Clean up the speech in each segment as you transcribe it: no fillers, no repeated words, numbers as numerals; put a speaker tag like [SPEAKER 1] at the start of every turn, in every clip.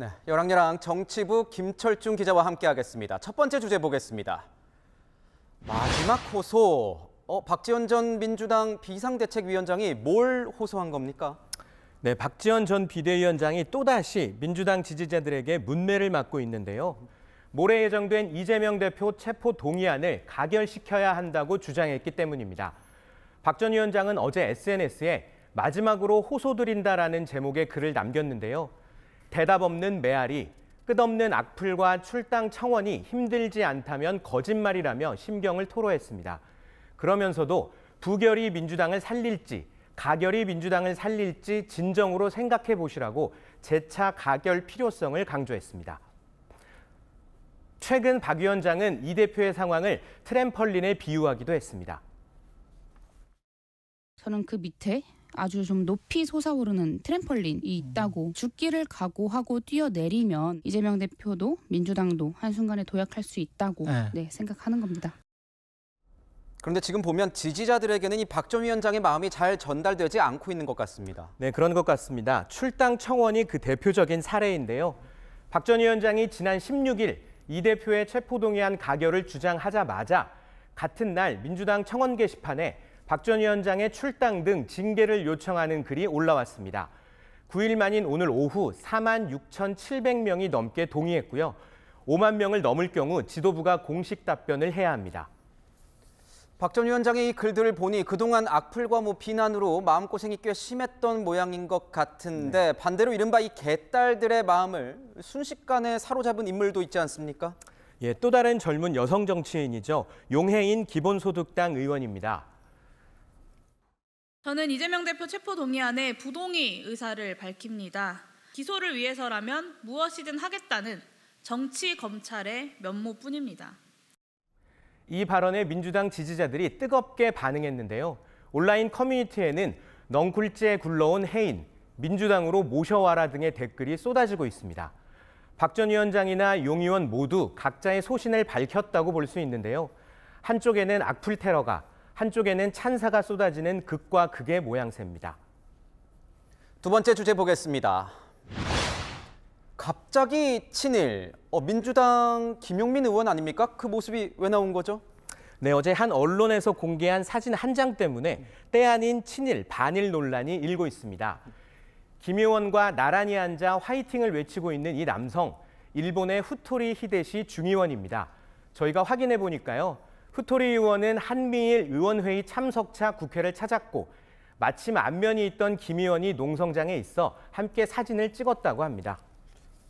[SPEAKER 1] 네, 열왕열왕 정치부 김철중 기자와 함께하겠습니다. 첫 번째 주제 보겠습니다. 마지막 호소. 박지원 전 민주당 비상대책위원장이 뭘 호소한 겁니까?
[SPEAKER 2] 네, 박지원 전 비대위원장이 또다시 민주당 지지자들에게 문매를 맞고 있는데요. 모레 예정된 이재명 대표 체포 동의안을 가결시켜야 한다고 주장했기 때문입니다. 박 전 위원장은 어제 SNS에 마지막으로 호소드린다라는 제목의 글을 남겼는데요. 대답 없는 메아리, 끝없는 악플과 출당 청원이 힘들지 않다면 거짓말이라며 심경을 토로했습니다. 그러면서도 부결이 민주당을 살릴지 가결이 민주당을 살릴지 진정으로 생각해 보시라고 재차 가결 필요성을 강조했습니다. 최근 박 위원장은 이 대표의 상황을 트램펄린에 비유하기도 했습니다.
[SPEAKER 3] 저는 그 밑에 아주 좀 높이 솟아오르는 트램펄린이 있다고, 죽기를 각오하고 뛰어내리면 이재명 대표도 민주당도 한순간에 도약할 수 있다고 생각하는 겁니다.
[SPEAKER 1] 그런데 지금 보면 지지자들에게는 이 박 전 위원장의 마음이 잘 전달되지 않고 있는 것 같습니다.
[SPEAKER 2] 네, 그런 것 같습니다. 출당 청원이 그 대표적인 사례인데요. 박 전 위원장이 지난 16일 이 대표의 체포동의안 가결을 주장하자마자 같은 날 민주당 청원 게시판에 박 전 위원장의 출당 등 징계를 요청하는 글이 올라왔습니다. 9일 만인 오늘 오후 46,700명이 넘게 동의했고요. 5만 명을 넘을 경우 지도부가 공식 답변을 해야 합니다.
[SPEAKER 1] 박 전 위원장의 이 글들을 보니 그동안 악플과 비난으로 마음고생이 꽤 심했던 모양인 것 같은데 반대로 이른바 이 개딸들의 마음을 순식간에 사로잡은 인물도 있지 않습니까?
[SPEAKER 2] 예, 또 다른 젊은 여성 정치인이죠. 용해인 기본소득당 의원입니다.
[SPEAKER 4] 저는 이재명 대표 체포 동의안에 부동의 의사를 밝힙니다. 기소를 위해서라면 무엇이든 하겠다는 정치 검찰의 면모뿐입니다.
[SPEAKER 2] 이 발언에 민주당 지지자들이 뜨겁게 반응했는데요. 온라인 커뮤니티에는 넝굴째 굴러온 해인, 민주당으로 모셔와라 등의 댓글이 쏟아지고 있습니다. 박 전 위원장이나 용 의원 모두 각자의 소신을 밝혔다고 볼 수 있는데요. 한쪽에는 악플 테러가, 한쪽에는 찬사가 쏟아지는 극과 극의 모양새입니다.
[SPEAKER 1] 두 번째 주제 보겠습니다. 갑자기 친일, 민주당 김용민 의원 아닙니까? 그 모습이 왜 나온 거죠?
[SPEAKER 2] 네, 어제 한 언론에서 공개한 사진 한 장 때문에 때 아닌 친일, 반일 논란이 일고 있습니다. 김 의원과 나란히 앉아 화이팅을 외치고 있는 이 남성, 일본의 후토리 히데시 중의원입니다. 저희가 확인해 보니까요. 후토리 의원은 한미일 의원회의 참석차 국회를 찾았고 마침 안면이 있던 김 의원이 농성장에 있어 함께 사진을 찍었다고 합니다.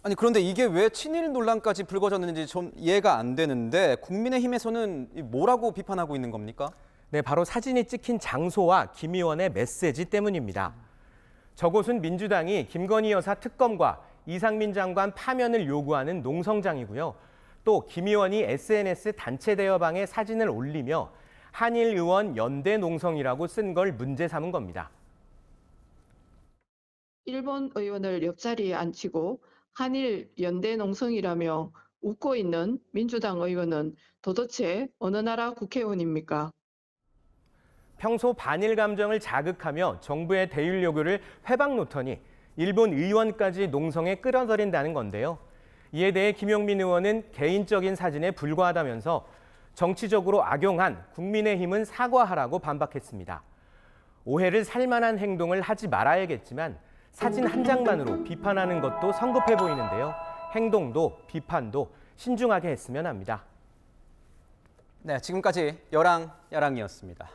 [SPEAKER 1] 아니 그런데 이게 왜 친일 논란까지 불거졌는지 좀 이해가 안 되는데 국민의힘에서는 뭐라고 비판하고 있는 겁니까?
[SPEAKER 2] 네, 바로 사진이 찍힌 장소와 김 의원의 메시지 때문입니다. 저곳은 민주당이 김건희 여사 특검과 이상민 장관 파면을 요구하는 농성장이고요. 또 김 의원이 SNS 단체 대여방에 사진을 올리며 한일 의원 연대 농성이라고 쓴 걸 문제 삼은 겁니다.
[SPEAKER 5] 일본 의원을 옆자리에 앉히고 한일 연대 농성이라며 웃고 있는 민주당 의원은 도대체 어느 나라 국회의원입니까?
[SPEAKER 2] 평소 반일 감정을 자극하며 정부의 대일 요구를 회방 놓더니 일본 의원까지 농성에 끌어들인다는 건데요. 이에 대해 김용민 의원은 개인적인 사진에 불과하다면서 정치적으로 악용한 국민의힘은 사과하라고 반박했습니다. 오해를 살 만한 행동을 하지 말아야겠지만 사진 한 장만으로 비판하는 것도 성급해 보이는데요. 행동도 비판도 신중하게 했으면 합니다.
[SPEAKER 1] 네, 지금까지 열왕야랑이었습니다.